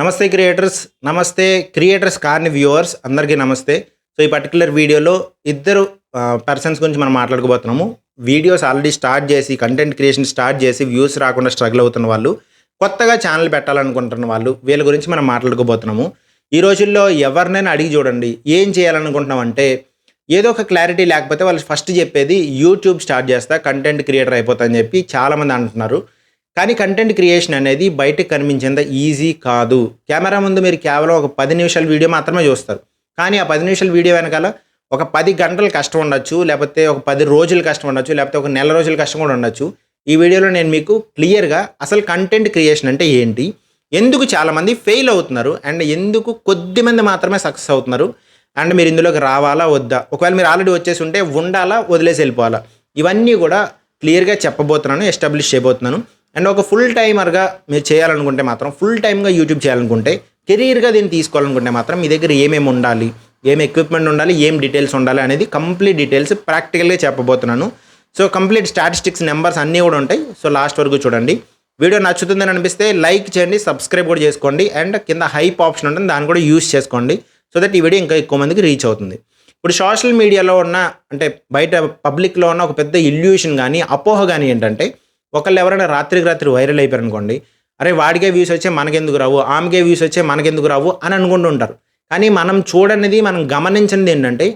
నమస్తే క్రియేటర్స్. నమస్తే క్రియేటర్స్ కాని వ్యూవర్స్ అందరికీ నమస్తే. సో, ఈ పర్టిక్యులర్ వీడియోలో ఇద్దరు పర్సన్స్ గురించి మనం మాట్లాడుకోబోతున్నాము. వీడియోస్ ఆల్రెడీ స్టార్ట్ చేసి, కంటెంట్ క్రియేషన్ స్టార్ట్ చేసి వ్యూస్ రాకుండా స్ట్రగుల్ అవుతున్న వాళ్ళు, కొత్తగా ఛానల్ పెట్టాలనుకుంటున్న వాళ్ళు, వీళ్ళ గురించి మనం మాట్లాడుకోబోతున్నాము. ఈ రోజుల్లో ఎవరినైనా అడిగి చూడండి, ఏం చేయాలనుకుంటున్నామంటే ఏదో ఒక క్లారిటీ లేకపోతే వాళ్ళు ఫస్ట్ చెప్పేది యూట్యూబ్ స్టార్ట్ చేస్తా, కంటెంట్ క్రియేటర్ అయిపోతా అని చెప్పి చాలామంది అంటున్నారు. కానీ కంటెంట్ క్రియేషన్ అనేది బయటకు కనిపించేంత ఈజీ కాదు. కెమెరా ముందు మీరు కేవలం ఒక 10 నిమిషాల వీడియో మాత్రమే చూస్తారు. కానీ ఆ 10 నిమిషాల వీడియో వెనకాల ఒక 10 గంటలు కష్టం ఉండొచ్చు, లేకపోతే ఒక 10 రోజులు కష్టం ఉండొచ్చు, లేకపోతే ఒక నెల రోజుల కష్టం కూడా ఉండొచ్చు. ఈ వీడియోలో నేను మీకు క్లియర్గా అసలు కంటెంట్ క్రియేషన్ అంటే ఏంటి, ఎందుకు చాలామంది ఫెయిల్ అవుతున్నారు, అండ్ ఎందుకు కొద్దిమంది మాత్రమే సక్సెస్ అవుతున్నారు, అండ్ మీరు ఇందులోకి రావాలా వద్దా, ఒకవేళ మీరు ఆల్రెడీ వచ్చేసి ఉంటే ఉండాలా వదిలేసి వెళ్ళిపోవాలా, ఇవన్నీ కూడా క్లియర్గా చెప్పబోతున్నాను, ఎస్టాబ్లిష్ చేయబోతున్నాను. అండ్ ఒక ఫుల్ టైమర్గా మీరు చేయాలనుకుంటే మాత్రం, ఫుల్ టైమ్గా యూట్యూబ్ చేయాలనుకుంటే, కెరీర్గా దీన్ని తీసుకోవాలనుకుంటే మాత్రం మీ దగ్గర ఏమేమి ఉండాలి, ఏం ఎక్విప్మెంట్ ఉండాలి, ఏం డీటెయిల్స్ ఉండాలి అనేది కంప్లీట్ డీటెయిల్స్ ప్రాక్టికల్గా చెప్పబోతున్నాను. సో కంప్లీట్ స్టాటిస్టిక్స్ నెంబర్స్ అన్నీ కూడా ఉంటాయి. సో లాస్ట్ వరకు చూడండి. వీడియో నచ్చుతుందని అనిపిస్తే లైక్ చేయండి, సబ్స్క్రైబ్ కూడా చేసుకోండి, అండ్ కింద హైప్ ఆప్షన్ ఉంటుంది, దాన్ని కూడా యూస్ చేసుకోండి. సో దట్ ఈ వీడియో ఇంకా ఎక్కువ మందికి రీచ్ అవుతుంది. ఇప్పుడు సోషల్ మీడియాలో ఉన్న, అంటే బయట పబ్లిక్లో ఉన్న ఒక పెద్ద ఇల్యూషన్ కానీ అపోహ కానీ ఏంటంటే, ఒకళ్ళు ఎవరైనా రాత్రికి రాత్రి వైరల్ అయిపోయారు అనుకోండి, అరే వాడికే వ్యూస్ వచ్చే మనకెందుకు రావు, ఆమెకే వ్యూస్ వచ్చే మనకెందుకు రావు అని అనుకుంటూ ఉంటారు. కానీ మనం చూడనిది, మనం గమనించినది ఏంటంటే,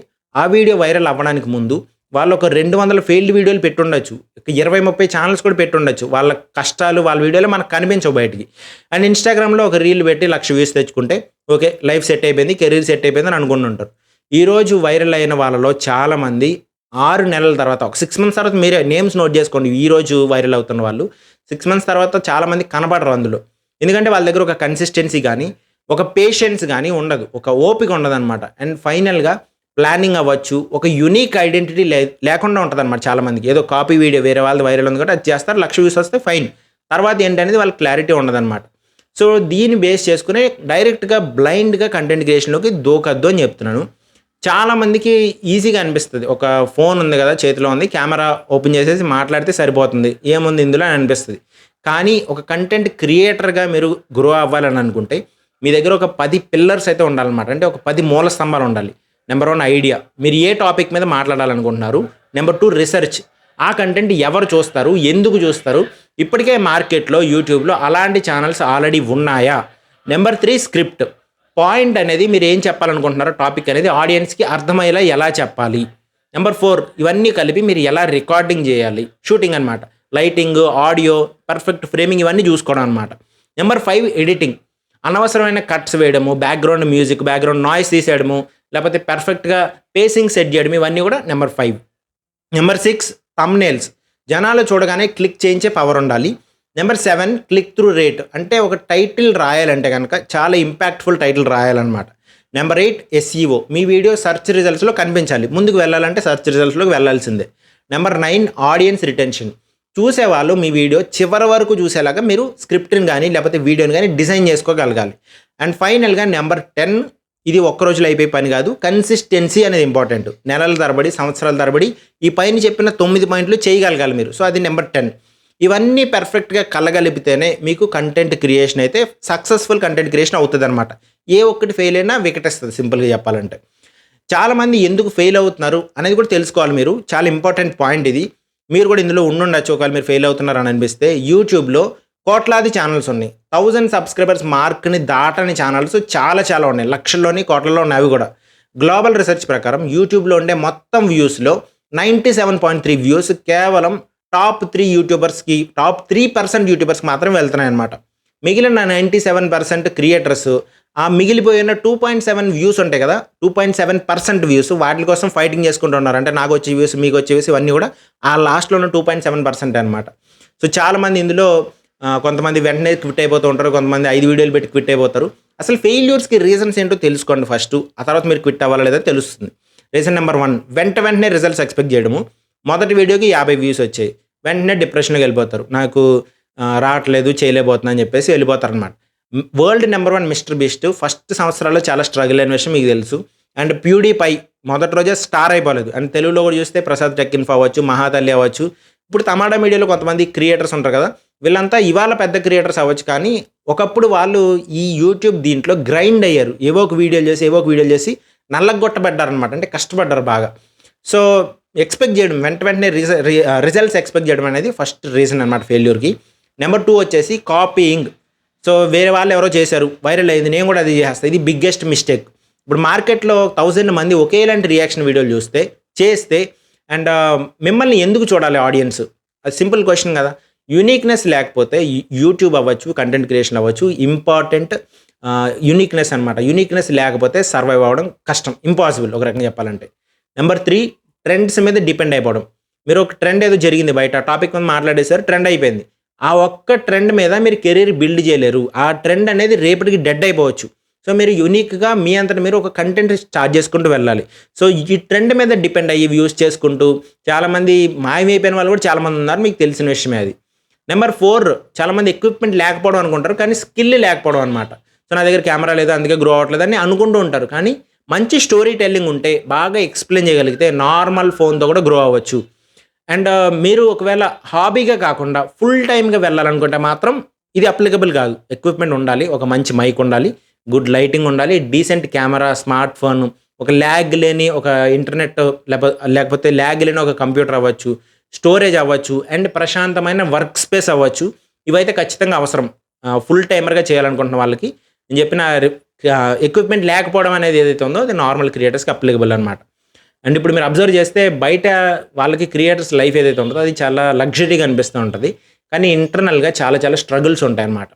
ఆ వీడియో వైరల్ అవ్వడానికి ముందు వాళ్ళు ఒక 200 ఫెయిల్డ్ వీడియోలు పెట్టుండొచ్చు, 20-30 ఛానల్స్ కూడా పెట్టుండొచ్చు. వాళ్ళ కష్టాలు, వాళ్ళ వీడియోలో మనకు కనిపించవు బయటికి. అండ్ ఇన్స్టాగ్రామ్లో ఒక రీల్ పెట్టి 1,00,000 వ్యూస్ తెచ్చుకుంటే ఓకే, లైఫ్ సెట్ అయిపోయింది, కెరీర్ సెట్ అయిపోయింది అని అనుకుంటుంటారు. ఈరోజు వైరల్ అయిన వాళ్ళలో చాలామంది 6 నెలల తర్వాత, ఒక 6 మంత్స్ తర్వాత, మీరే నేమ్స్ నోట్ చేసుకోండి. ఈరోజు వైరల్ అవుతున్న వాళ్ళు 6 మంత్స్ తర్వాత చాలామంది కనపడరు అందులో. ఎందుకంటే వాళ్ళ దగ్గర ఒక కన్సిస్టెన్సీ కానీ, ఒక పేషెన్స్ కానీ ఉండదు, ఒక ఓపిక ఉండదు అనమాట. అండ్ ఫైనల్గా ప్లానింగ్ అవ్వచ్చు, ఒక యూనిక్ ఐడెంటిటీ లేకుండా ఉంటుంది అనమాట చాలామందికి. ఏదో కాపీ వీడియో వేరే వాళ్ళది వైరల్ ఉంది కాబట్టి అది చేస్తారు, 1,00,000 వ్యూస్ వస్తే ఫైన్, తర్వాత ఏంటనేది వాళ్ళకి క్లారిటీ ఉండదన్నమాట. సో దీన్ని బేస్ చేసుకుని డైరెక్ట్గా బ్లైండ్గా కంటెంట్ క్రియేషన్లోకి దూకద్దు అని చెప్తున్నాను. చాలామందికి ఈజీగా అనిపిస్తుంది, ఒక ఫోన్ ఉంది కదా చేతిలో ఉంది, కెమెరా ఓపెన్ చేసేసి మాట్లాడితే సరిపోతుంది, ఏముంది ఇందులో అని అనిపిస్తుంది. కానీ ఒక కంటెంట్ క్రియేటర్గా మీరు గ్రో అవ్వాలని అనుకుంటే మీ దగ్గర ఒక 10 పిల్లర్స్ అయితే ఉండాలన్నమాట. అంటే ఒక 10 మూల స్తంభాలు ఉండాలి. నెంబర్ 1 ఐడియా, మీరు ఏ టాపిక్ మీద మాట్లాడాలనుకుంటున్నారు. నెంబర్ 2 రీసెర్చ్, ఆ కంటెంట్ ఎవరు చూస్తారు, ఎందుకు చూస్తారు, ఇప్పటికే మార్కెట్లో యూట్యూబ్లో అలాంటి ఛానల్స్ ఆల్రెడీ ఉన్నాయా. నెంబర్ 3 స్క్రిప్ట్, పాయింట్ అనేది మీరు ఏం చెప్పాలనుకుంటున్నారో టాపిక్ అనేది ఆడియన్స్కి అర్థమయ్యేలా ఎలా చెప్పాలి. నెంబర్ 4 ఇవన్నీ కలిపి మీరు ఎలా రికార్డింగ్ చేయాలి, షూటింగ్ అనమాట, లైటింగ్, ఆడియో, పర్ఫెక్ట్ ఫ్రేమింగ్, ఇవన్నీ చూసుకోవడం అనమాట. నెంబర్ 5 ఎడిటింగ్, అనవసరమైన కట్స్ వేయడము, బ్యాక్గ్రౌండ్ మ్యూజిక్, బ్యాక్గ్రౌండ్ నాయిస్ తీసేయడము, లేకపోతే పర్ఫెక్ట్గా పేసింగ్ సెట్ చేయడం, ఇవన్నీ కూడా నెంబర్ 5. నెంబర్ 6 థంబ్నెయిల్స్, జనాలు చూడగానే క్లిక్ చేయించే పవర్ ఉండాలి. నెంబర్ 7 క్లిక్ త్రూ రేట్, అంటే ఒక టైటిల్ రాయాలంటే కనుక చాలా ఇంపాక్ట్ఫుల్ టైటిల్ రాయాలన్నమాట. నెంబర్ 8 SEO, మీ వీడియో సెర్చ్ రిజల్ట్స్లో కనిపించాలి, ముందుకు వెళ్ళాలంటే సెర్చ్ రిజల్ట్స్లోకి వెళ్ళాల్సిందే. నెంబర్ 9 ఆడియన్స్ రిటెన్షన్, చూసేవాళ్ళు మీ వీడియో చివరి వరకు చూసేలాగా మీరు స్క్రిప్ట్ని కానీ లేకపోతే వీడియోని కానీ డిజైన్ చేసుకోగలగాలి. అండ్ ఫైనల్గా నెంబర్ 10, ఇది ఒక్క రోజులో అయిపోయే పని కాదు, కన్సిస్టెన్సీ అనేది ఇంపార్టెంట్. నెలల తరబడి, సంవత్సరాల తరబడి ఈ పైన చెప్పిన 9 పాయింట్లు చేయగలగాలి మీరు. సో అది నెంబర్ 10. ఇవన్నీ పర్ఫెక్ట్గా కలగలిపితేనే మీకు కంటెంట్ క్రియేషన్ అయితే సక్సెస్ఫుల్ కంటెంట్ క్రియేషన్ అవుతుంది అనమాట. ఏ ఒక్కటి ఫెయిల్ అయినా వికటిస్తుంది, సింపుల్గా చెప్పాలంటే. చాలామంది ఎందుకు ఫెయిల్ అవుతున్నారు అనేది కూడా తెలుసుకోవాలి మీరు, చాలా ఇంపార్టెంట్ పాయింట్ ఇది. మీరు కూడా ఇందులో ఉండుండొచ్చు, ఒకవేళ మీరు ఫెయిల్ అవుతున్నారు అని అనిపిస్తే. యూట్యూబ్లో కోట్లాది ఛానల్స్ ఉన్నాయి, 1000 సబ్స్క్రైబర్స్ మార్క్ని దాటని ఛానల్స్ చాలా ఉన్నాయి, లక్షల్లోని కోట్లలో ఉన్నాయి అవి కూడా. గ్లోబల్ రీసెర్చ్ ప్రకారం యూట్యూబ్లో ఉండే మొత్తం వ్యూస్లో 97.3 వ్యూస్ కేవలం టాప్ 3 యూట్యూబర్స్కి, టాప్ 3% యూట్యూబర్స్కి మాత్రం వెళ్తున్నాయి అనమాట. మిగిలిన 97% క్రియేటర్స్, ఆ మిగిలిపోయిన 2.7 వ్యూస్ ఉంటాయి కదా, 2.7% వ్యూస్, వాటి కోసం ఫైటింగ్ చేసుకుంటున్నారు. అంటే నాకు వచ్చే వ్యూస్, మీకు వచ్చే వ్యూస్, ఇవన్నీ కూడా ఆ లాస్ట్లో ఉన్న 2.7% అనమాట. సో చాలామంది ఇందులో కొంతమంది వెంటనే క్విట్ అయిపోతూ ఉంటారు, కొంతమంది 5 వీడియోలు పెట్టి క్విట్ అయిపోతారు. అసలు ఫెయిల్యూర్స్కి రీజన్స్ ఏంటో తెలుసుకోండి ఫస్ట్, ఆ తర్వాత మీరు క్విట్ అవ్వాలా లేదా తెలుస్తుంది. రీజన్ నెంబర్ 1, వెంటనే రిజల్ట్స్ ఎక్స్పెక్ట్ చేయడము. మొదటి వీడియోకి 50 వ్యూస్ వచ్చాయి, వెంటనే డిప్రెషన్లోకి వెళ్ళిపోతారు, నాకు రావట్లేదు, చేయలేకపోతున్నా అని చెప్పేసి వెళ్ళిపోతారు అనమాట. World number 1 mister beast first సంవత్సరాల్లో చాలా స్ట్రగుల్ అయిన విషయం మీకు తెలుసు. అండ్ ప్యూడీపై మొదటి రోజే స్టార్ అయిపోలేదు. అండ్ తెలుగులో కూడా చూస్తే ప్రసాద్ టెక్ ఇన్ఫో అవ్వచ్చు, మహాతల్లి అవ్వచ్చు, ఇప్పుడు తమాడా మీడియాలో కొంతమంది క్రియేటర్స్ ఉంటారు కదా, వీళ్ళంతా ఇవాళ పెద్ద క్రియేటర్స్ అవ్వచ్చు, కానీ ఒకప్పుడు వాళ్ళు ఈ యూట్యూబ్ దీంట్లో గ్రైండ్ అయ్యారు. ఏవో ఒక వీడియోలు చేసి నల్లగొట్టబడ్డారనమాట. అంటే కష్టపడ్డారు బాగా. సో, ఎక్స్‌పెక్ట్ చేయడం వెంటనే రిజల్ట్స్ ఎక్స్‌పెక్ట్ చేయడం అనేది ఫస్ట్ రీజన్ అనమాట ఫెయిల్యూర్‌కి. నెంబర్ 2 వచ్చేసి కాపీయింగ్. సో, వేరే వాళ్ళు ఎవరో చేశారు, వైరల్ అయింది, నేను కూడా అది చేసేస్తా. ఇది బిగ్గెస్ట్ మిస్టేక్. ఇప్పుడు మార్కెట్‌లో 1000 మంది ఒకేలాంటి రియాక్షన్ వీడియోలు చేస్తే అండ్ మిమ్మల్ని ఎందుకు చూడాలి ఆడియన్స్? అది సింపుల్ క్వెషన్ కదా! యూనిక్‌నెస్ లేకపోతే యూట్యూబ్ అవ్వచ్చు, కంటెంట్ క్రియేషన్ అవ్వచ్చు, ఇంపార్టెంట్ యూనిక్‌నెస్ అనమాట. యూనిక్‌నెస్ లేకపోతే సర్వైవ్ అవ్వడం కష్టం, ఇంపాసిబుల్ ఒక రకంగా చెప్పాలంటే. నెంబర్ 3 ట్రెండ్స్ మీద డిపెండ్ అయిపోవడం. మీరు ఒక ట్రెండ్ ఏదో జరిగింది బయట, టాపిక్ మీద మాట్లాడేశారు, ట్రెండ్ అయిపోయింది. ఆ ఒక్క ట్రెండ్ మీద మీరు కెరీర్ బిల్డ్ చేయలేరు. ఆ ట్రెండ్ అనేది రేపటికి డెడ్ అయిపోవచ్చు. సో, మీరు యూనిక్‌గా మీ అంతట మీరు ఒక కంటెంట్ స్టార్ట్ చేసుకుంటూ వెళ్ళాలి. సో, ఈ ట్రెండ్ మీద డిపెండ్ అయ్యి వ్యూస్ చేసుకుంటూ చాలామంది మాయమైపోయిన వాళ్ళు కూడా చాలామంది ఉన్నారు. మీకు తెలిసిన విషయమే అది. నెంబర్ 4 చాలామంది ఎక్విప్‌మెంట్ లేకపోవడం అనుకుంటారు, కానీ స్కిల్ లేకపోవడం అనమాట. సో, నా దగ్గర కెమెరా లేదు అందుకే గ్రో అవ్వట్లేదు అని అనుకుంటూ ఉంటారు. కానీ మంచి స్టోరీ టెల్లింగ్ ఉంటే, బాగా ఎక్స్‌ప్లెయిన్ చేయగలిగితే నార్మల్ ఫోన్‌తో కూడా గ్రో అవ్వచ్చు. అండ్ మీరు ఒకవేళ హాబీగా కాకుండా ఫుల్ టైమ్‌గా వెళ్ళాలనుకుంటే మాత్రం ఇది అప్లికబుల్ కాదు. ఎక్విప్‌మెంట్ ఉండాలి, ఒక మంచి మైక్ ఉండాలి, గుడ్ లైటింగ్ ఉండాలి, డీసెంట్ కెమెరా, స్మార్ట్ ఫోన్, ఒక ల్యాగ్ లేని ఒక ఇంటర్నెట్ లేకపోతే ల్యాగ్ లేని ఒక కంప్యూటర్ అవ్వచ్చు, స్టోరేజ్ అవ్వచ్చు అండ్ ప్రశాంతమైన వర్క్ స్పేస్ అవ్వచ్చు. ఇవైతే ఖచ్చితంగా అవసరం. ఫుల్ టైమర్‌గా చేయాలనుకుంటున్న వాళ్ళకి. నేను చెప్పిన ఎక్విప్‌మెంట్ లేకపోవడం అనేది ఏదైతే ఉందో అది నార్మల్ క్రియేటర్స్‌కి అప్లికబుల్ అనమాట. అండ్ ఇప్పుడు మీరు అబ్జర్వ్ చేస్తే బయట వాళ్ళకి క్రియేటర్స్ లైఫ్ ఏదైతే ఉంటుందో అది చాలా లగ్జరీగా అనిపిస్తూ ఉంటుంది. కానీ ఇంటర్నల్‌గా చాలా స్ట్రగుల్స్ ఉంటాయన్నమాట.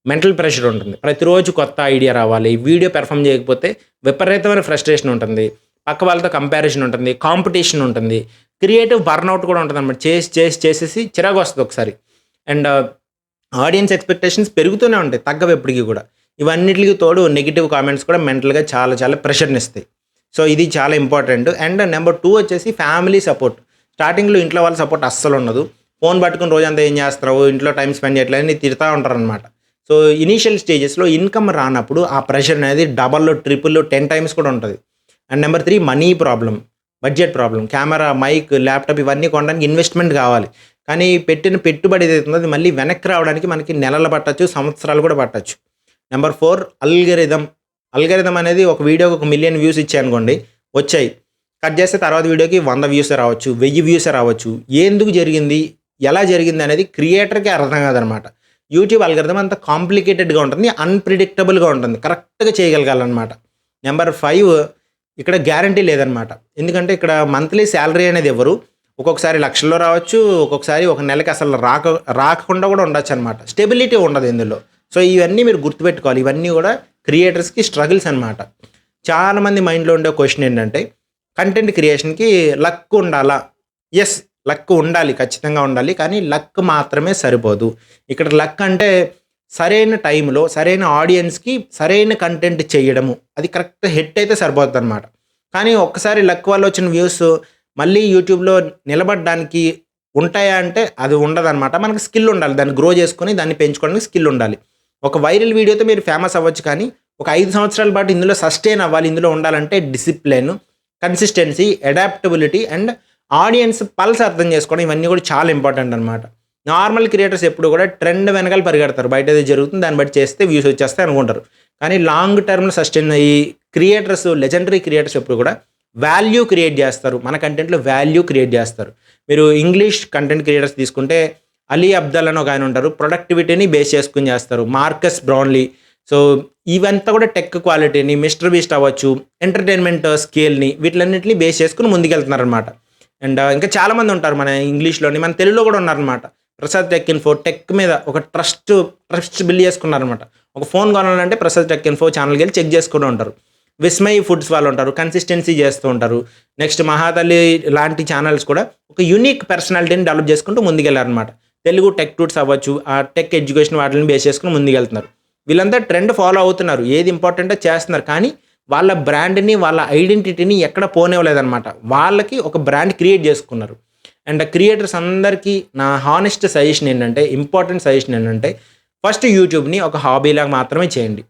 మెంటల్ ప్రెషర్ ఉంటుంది. ప్రతిరోజు కొత్త ఐడియా రావాలి. వీడియో పెర్ఫార్మ్ చేయకపోతే విపరీతమైన ఫ్రస్ట్రేషన్ ఉంటుంది. పక్క వాళ్ళతో కంపారిజన్ ఉంటుంది. కాంపిటీషన్ ఉంటుంది. క్రియేటివ్ బర్న్‌ఔట్ కూడా ఉంటుందన్నమాట. చేసేసి చిరాకు వస్తుంది ఒకసారి. అండ్ ఆడియన్స్ ఎక్స్‌పెక్టేషన్స్ పెరుగుతూనే ఉంటాయి, తగ్గవు ఎప్పటికి కూడా. ఇవన్నిటికి తోడు నెగెటివ్ కామెంట్స్ కూడా మెంటల్‌గా చాలా ప్రెషర్‌నిస్తాయి. సో, ఇది చాలా ఇంపార్టెంట్. అండ్ నెంబర్ 2 వచ్చేసి ఫ్యామిలీ సపోర్ట్. స్టార్టింగ్‌లో ఇంట్లో వాళ్ళ సపోర్ట్ అస్సలు ఉండదు. ఫోన్ పట్టుకొని రోజంతా ఏం చేస్తున్నావు, ఇంట్లో టైం స్పెండ్ చేయట్లేదు అని తిడతా ఉంటారనమాట. సో, ఇనీషియల్ స్టేజెస్‌లో ఇన్‌కమ్ రానప్పుడు ఆ ప్రెషర్ అనేది డబల్, ట్రిపుల్, 10 టైమ్స్ కూడా ఉంటది. And number 3 money problem, budget problem. Camera, mike, laptop ఇవన్నీ కొనడానికి ఇన్వెస్ట్‌మెంట్ కావాలి. కానీ పెట్టిన పెట్టుబడి ఏదైతే ఉందో అది మళ్ళీ వెనక్కి రావడానికి మనకి నెలలు పట్టొచ్చు, సంవత్సరాలు కూడా పట్టొచ్చు. నెంబర్ 4 అల్గరిథం అనేది ఒక వీడియోకి 1 మిలియన్ వ్యూస్ ఇచ్చాయనుకోండి, వచ్చాయి. కట్ చేస్తే తర్వాత వీడియోకి 100 వ్యూసే రావచ్చు, 1000 వ్యూసే రావచ్చు. ఎందుకు జరిగింది, ఎలా జరిగింది అనేది క్రియేటర్‌కి అర్థం కాదనమాట. యూట్యూబ్ అల్గరిథం అంత కాంప్లికేటెడ్‌గా ఉంటుంది, అన్‌ప్రిడిక్టబుల్‌గా ఉంటుంది. కరెక్ట్‌గా చేయగలగాలన్నమాట. నెంబర్ 5 ఇక్కడ గ్యారంటీ లేదనమాట. ఎందుకంటే ఇక్కడ మంత్లీ శాలరీ అనేది ఇవ్వరు. ఒక్కొక్కసారి లక్షల్లో రావచ్చు, ఒక్కొక్కసారి ఒక నెలకి అసలు రాకుండా కూడా ఉండొచ్చనమాట. స్టెబిలిటీ ఉండదు ఇందులో. సో, ఇవన్నీ మీరు గుర్తుపెట్టుకోవాలి. ఇవన్నీ కూడా క్రియేటర్స్‌కి స్ట్రగుల్స్ అనమాట. చాలామంది మైండ్‌లో ఉండే క్వెషన్ ఏంటంటే, కంటెంట్ క్రియేషన్‌కి లక్ ఉండాలా? యెస్, లక్ ఉండాలి, ఖచ్చితంగా ఉండాలి. కానీ లక్ మాత్రమే సరిపోదు. ఇక్కడ లక్ అంటే సరైన టైంలో, సరైన ఆడియన్స్‌కి సరైన కంటెంట్ చేయడము. అది కరెక్ట్ హిట్ అయితే సరిపోద్దనమాట. కానీ ఒక్కసారి లక్ వల్ల వచ్చిన వ్యూస్ మళ్ళీ యూట్యూబ్‌లో నిలబడడానికి ఉంటాయా అంటే అది ఉండదనమాట. మనకు స్కిల్ ఉండాలి. దాన్ని గ్రో చేసుకొని దాన్ని పెంచుకోవడానికి స్కిల్ ఉండాలి. ఒక వైరల్ వీడియోతో మీరు ఫేమస్ అవ్వచ్చు, కానీ ఒక 5 సంవత్సరాల పాటు ఇందులో సస్టైన్ అవ్వాలి, ఇందులో ఉండాలంటే discipline, consistency, adaptability and audience pulse అర్థం చేసుకోవడం, ఇవన్నీ కూడా చాలా ఇంపార్టెంట్ అనమాట. నార్మల్ క్రియేటర్స్ ఎప్పుడు కూడా ట్రెండ్ వెనకాల పరిగెడతారు. బయట ఏదో జరుగుతుంది దాన్ని బట్టి చేస్తే వ్యూస్ వచ్చేస్తాయి అనుకుంటారు. కానీ లాంగ్ టర్మ్‌లో సస్టైన్ అయ్యి క్రియేటర్స్, లెజెండరీ క్రియేటర్స్ ఎప్పుడు కూడా వాల్యూ క్రియేట్ చేస్తారు. మన కంటెంట్‌లో వాల్యూ క్రియేట్ చేస్తారు. మీరు ఇంగ్లీష్ కంటెంట్ క్రియేటర్స్ తీసుకుంటే అలీ అబ్దాల్ అని ఒక ఆయన ఉంటారు. ప్రొడక్టివిటీని బేస్ చేసుకొని చేస్తారు. మార్కస్ బ్రౌన్లీ. సో, ఇవంతా కూడా టెక్ క్వాలిటీని, మిస్టర్ బీస్ట్ అవ్వచ్చు, ఎంటర్‌టైన్‌మెంట్ స్కేల్‌ని వీటిలన్నిటిని బేస్ చేసుకొని ముందుకెళ్తున్నారనమాట. అండ్ ఇంకా చాలామంది ఉంటారు మన ఇంగ్లీష్‌లోని, మన తెలుగులో కూడా ఉన్నారనమాట. ప్రసాద్ టెక్ ఇన్ఫో టెక్ మీద ఒక ట్రస్ట్ బిల్డ్ చేసుకున్నారనమాట. ఒక ఫోన్ కొనాలంటే ప్రసాద్ టెక్ ఇన్ఫో ఛానల్‌కి వెళ్ళి చెక్ చేసుకుంటూ ఉంటారు. విస్మయ్ ఫుడ్స్ వాళ్ళు ఉంటారు, కన్సిస్టెన్సీ చేస్తూ ఉంటారు. నెక్స్ట్ మహాతల్లి లాంటి ఛానల్స్ కూడా ఒక యూనిక్ పర్సనాలిటీని డెవలప్ చేసుకుంటూ ముందుకెళ్లారనమాట. తెలుగు టెక్ టూట్స్ అవ్వచ్చు, ఆ టెక్ ఎడ్యుకేషన్ వాటిని బేస్ చేసుకుని ముందుకెళ్తున్నారు. వీళ్ళంతా ట్రెండ్ ఫాలో అవుతున్నారు, ఏది ఇంపార్టెంటో చేస్తున్నారు. కానీ వాళ్ళ బ్రాండ్‌ని, వాళ్ళ ఐడెంటిటీని ఎక్కడ పోనివ్వలేదనమాట. వాళ్ళకి ఒక బ్రాండ్ క్రియేట్ చేసుకున్నారు. అండ్ క్రియేటర్స్ అందరికీ నా హానెస్ట్ సజెషన్ ఏంటంటే, ఇంపార్టెంట్ సజెషన్ ఏంటంటే, ఫస్ట్ యూట్యూబ్‌ని ఒక హాబీలాగా మాత్రమే చేయండి.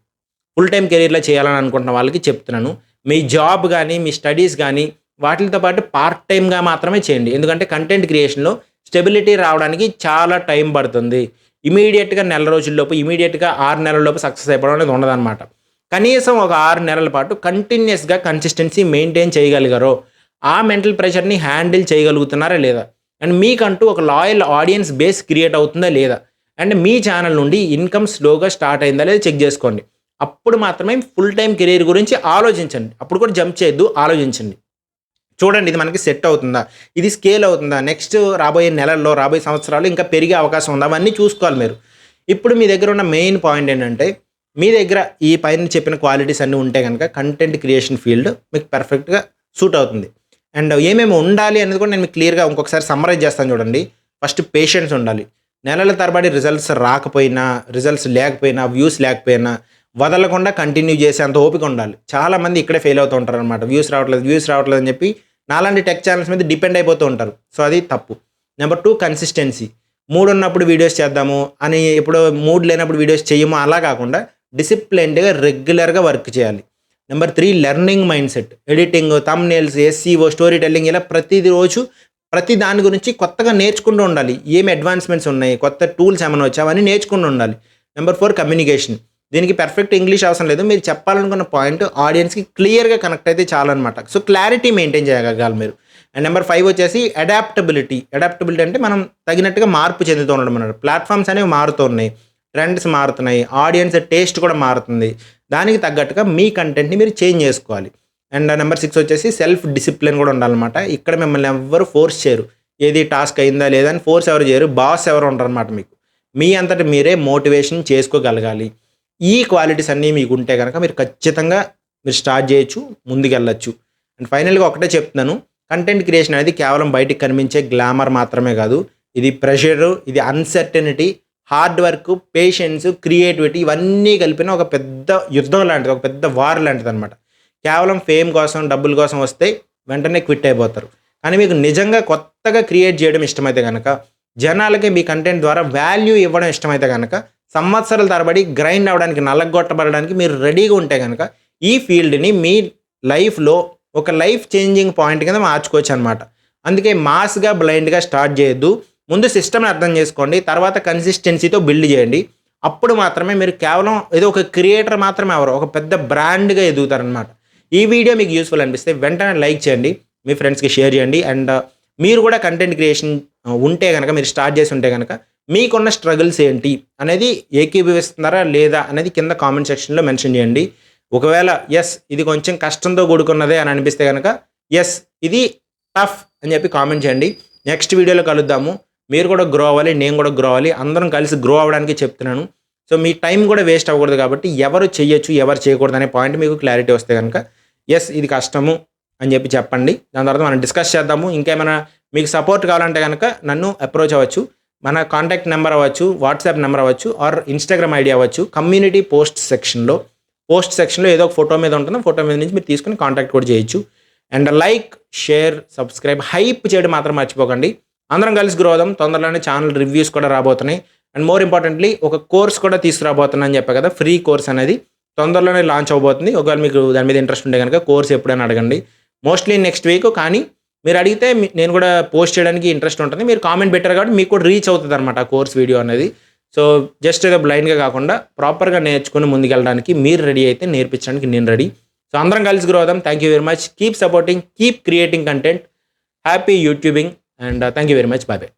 ఫుల్ టైమ్ కెరీర్‌లో చేయాలని అనుకుంటున్న వాళ్ళకి చెప్తున్నాను. మీ జాబ్ గానీ, మీ స్టడీస్ గానీ వాటిలతో పాటు పార్ట్ టైమ్‌గా మాత్రమే చేయండి. ఎందుకంటే కంటెంట్ క్రియేషన్‌లో స్టెబిలిటీ రావడానికి చాలా టైం పడుతుంది. ఇమీడియట్గా నెల రోజుల్లోపు ఇమీడియట్గా 6 నెలల్లోపు సక్సెస్ అయిపోవడం అనేది ఉండదన్నమాట. కనీసం ఒక 6 నెలల పాటు కంటిన్యూస్గా కన్సిస్టెన్సీ మెయింటైన్ చేయగలిగారో ఆ మెంటల్ ప్రెషర్ని హ్యాండిల్ చేయగలుగుతున్నారా లేదా, అండ్ మీకంటూ ఒక లాయల్ ఆడియన్స్ బేస్ క్రియేట్ అవుతుందా లేదా, అండ్ మీ ఛానల్ నుండి ఇన్కమ్ స్లోగా స్టార్ట్ అయిందా లేదా చెక్ చేసుకోండి. అప్పుడు మాత్రమే ఫుల్ టైం కెరీర్ గురించి ఆలోచించండి. అప్పుడు కూడా జంప్ చేయొద్దు, ఆలోచించండి. చూడండి ఇది మనకి సెట్ అవుతుందా, ఇది స్కేల్ అవుతుందా, నెక్స్ట్ రాబోయే నెలల్లో రాబోయే సంవత్సరాలు ఇంకా పెరిగే అవకాశం ఉందా, అవన్నీ చూసుకోవాలి మీరు. ఇప్పుడు మీ దగ్గర ఉన్న మెయిన్ పాయింట్ ఏంటంటే మీ దగ్గర ఈ పైన చెప్పిన క్వాలిటీస్ అన్నీ ఉంటే కనుక కంటెంట్ క్రియేషన్ ఫీల్డ్ మీకు పర్ఫెక్ట్గా సూట్ అవుతుంది. అండ్ ఏమేమి ఉండాలి అనేది కూడా నేను మీకు క్లియర్గా ఇంకొకసారి సమ్మరైజ్ చేస్తాను చూడండి. ఫస్ట్ పేషెన్స్ ఉండాలి. నెలల తరబడి రిజల్ట్స్ రాకపోయినా, రిజల్ట్స్ లేకపోయినా, వ్యూస్ లేకపోయినా వదలకుండా కంటిన్యూ చేసేంత ఓపిక ఉండాలి. చాలామంది ఇక్కడే ఫెయిల్ అవుతూ ఉంటారు అనమాట. వ్యూస్ రావట్లేదు అని చెప్పి నాలాంటి టెక్ ఛానల్స్ మీద డిపెండ్ అయిపోతూ ఉంటారు. సో అది తప్పు. Number 2 consistency. మూడ్ ఉన్నప్పుడు వీడియోస్ చేద్దాము అని, ఎప్పుడో మూడ్ లేనప్పుడు వీడియోస్ చేయము అలా కాకుండా డిసిప్లైన్డ్గా రెగ్యులర్గా వర్క్ చేయాలి. Number 3 learning mind set. Editing, thumbnails, SEO, story telling ఇలా ప్రతిరోజు ప్రతి దాని గురించి కొత్తగా నేర్చుకుంటూ ఉండాలి. ఏమి అడ్వాన్స్మెంట్స్ ఉన్నాయి, కొత్త టూల్స్ ఏమైనా వచ్చా అవన్నీ నేర్చుకుంటూ ఉండాలి. Number 4 communication. దీనికి పర్ఫెక్ట్ ఇంగ్లీష్ అవసరం లేదు. మీరు చెప్పాలనుకున్న పాయింట్ ఆడియన్స్కి క్లియర్గా కనెక్ట్ అయితే చాలన్నమాట. సో క్లారిటీ మెయింటైన్ చేయగలగాలి మీరు. అండ్ నెంబర్ 5 వచ్చేసి అడాప్టబిలిటీ. అడాప్టబిలిటీ అంటే మనం తగినట్టుగా మార్పు చెందుతూ ఉండడం అన్నమాట. ప్లాట్ఫామ్స్ అనేవి మారుతూ ఉన్నాయి, ట్రెండ్స్ మారుతున్నాయి, ఆడియన్స్ టేస్ట్ కూడా మారుతుంది. దానికి తగ్గట్టుగా మీ కంటెంట్ని మీరు చేంజ్ చేసుకోవాలి. అండ్ నెంబర్ 6 వచ్చేసి సెల్ఫ్ డిసిప్లిన్ కూడా ఉండాలన్నమాట. ఇక్కడ మిమ్మల్ని ఎవ్వరు ఫోర్స్ చేయరు. ఏది టాస్క్ అయిందా లేదా అని ఫోర్స్ ఎవరు చేయరు. బాస్ ఎవరు ఉంటారు అనమాట. మీకు మీ అంతటి మీరే మోటివేషన్ చేసుకోగలగాలి. ఈ క్వాలిటీస్ అన్నీ మీకు ఉంటే కనుక మీరు ఖచ్చితంగా మీరు స్టార్ట్ చేయొచ్చు, ముందుకెళ్ళచ్చు. అండ్ ఫైనల్గా ఒకటే చెప్తున్నాను, కంటెంట్ క్రియేషన్ అనేది కేవలం బయటికి కనిపించే గ్లామర్ మాత్రమే కాదు. ఇది ప్రెషరు, ఇది uncertainty, hard work, patience, creativity ఇవన్నీ కలిపిన ఒక పెద్ద యుద్ధం లాంటిది, ఒక పెద్ద వార్ లాంటిది అనమాట. కేవలం ఫేమ్ కోసం, డబ్బుల కోసం వస్తే వెంటనే క్విట్ అయిపోతారు. కానీ మీకు నిజంగా కొత్తగా క్రియేట్ చేయడం ఇష్టమైతే కనుక, జనాలకి మీ కంటెంట్ ద్వారా వాల్యూ ఇవ్వడం ఇష్టమైతే కనుక, సంవత్సరాల తరబడి గ్రైండ్ అవ్వడానికి, నల్లగొట్టబడడానికి మీరు రెడీగా ఉంటే కనుక ఈ ఫీల్డ్ని మీ లైఫ్లో ఒక లైఫ్ చేంజింగ్ పాయింట్ కింద మార్చుకోవచ్చు అనమాట. అందుకే మాస్గా బ్లైండ్గా స్టార్ట్ చేయొద్దు. ముందు సిస్టమ్ని అర్థం చేసుకోండి, తర్వాత కన్సిస్టెన్సీతో బిల్డ్ చేయండి. అప్పుడు మాత్రమే మీరు కేవలం ఏదో ఒక క్రియేటర్ మాత్రమే ఎవరు, ఒక పెద్ద బ్రాండ్గా ఎదుగుతారనమాట. ఈ వీడియో మీకు యూస్ఫుల్ అనిపిస్తే వెంటనే లైక్ చేయండి, మీ ఫ్రెండ్స్కి షేర్ చేయండి. అండ్ మీరు కూడా కంటెంట్ క్రియేషన్ ఉంటే కనుక, మీరు స్టార్ట్ చేసి ఉంటే కనుక మీకున్న స్ట్రగుల్స్ ఏంటి అనేది ఏకీభవిస్తున్నారా లేదా అనేది కింద కామెంట్ సెక్షన్లో మెన్షన్ చేయండి. ఒకవేళ ఎస్ ఇది కొంచెం కష్టంతో కూడుకున్నదే అని అనిపిస్తే కనుక ఎస్ ఇది టఫ్ అని చెప్పి కామెంట్ చేయండి. నెక్స్ట్ వీడియోలో కలుద్దాము. మీరు కూడా గ్రో అవ్వాలి, నేను కూడా గ్రో అవ్వాలి, అందరం కలిసి గ్రో అవ్వడానికి చెప్తున్నాను. సో మీ టైం కూడా వేస్ట్ అవ్వకూడదు కాబట్టి ఎవరు చేయొచ్చు ఎవరు చేయకూడదు అనే పాయింట్ మీకు క్లారిటీ వస్తే కనుక ఎస్ ఇది కష్టము అని చెప్పి చెప్పండి. దాని తర్వాత మనం డిస్కస్ చేద్దాము. ఇంకేమైనా మీకు సపోర్ట్ కావాలంటే కనుక నన్ను అప్రోచ్ అవ్వచ్చు. మన కాంటాక్ట్ నెంబర్ అవ్వచ్చు, వాట్సాప్ నెంబర్ అవ్వచ్చు, ఆర్ ఇన్స్టాగ్రామ్ ఐడి అవ్వచ్చు. కమ్యూనిటీ పోస్ట్ సెక్షన్లో ఏదో ఒక ఫోటో మీద ఉంటుంది, ఫోటో మీద నుంచి మీరు తీసుకుని కాంటాక్ట్ కూడా చేయొచ్చు. And like, share, subscribe, hype చేయడం మాత్రం మర్చిపోకండి. అందరం కలిసి గ్రో అవుదాం. తొందరలోనే ఛానల్ రివ్యూస్ కూడా రాబోతున్నాయి. అండ్ మోర్ ఇంపార్టెంట్లీ ఒక కోర్స్ కూడా తీసుకురాబోతున్నాను అని చెప్పా కదా, ఫ్రీ కోర్స్ అనేది తొందరలోనే లాంచ్ అవబోతుంది. ఒకవేళ మీకు దాని మీద ఇంట్రెస్ట్ ఉంటే కనుక కోర్స్ ఎప్పుడైనా అడగండి. మోస్ట్లీ నెక్స్ట్ వీక్, కానీ మీరు అడిగితే నేను కూడా పోస్ట్ చేయడానికి ఇంట్రెస్ట్ ఉంటుంది. మీరు కామెంట్ పెట్టారు కాబట్టి మీకు కూడా రీచ్ అవుతుంది అనమాట ఆ కోర్స్ వీడియో అనేది. సో జస్ట్ ఏదో బ్లైండ్గా కాకుండా ప్రాపర్గా నేర్చుకుని ముందుకెళ్ళడానికి మీరు రెడీ అయితే నేర్పించడానికి నేను రెడీ. సో అందరం కలిసి గ్రో అవుదాం. Thank you very much. Keep supporting, keep creating content. Happy youtubing and thank you very much. Bye bye.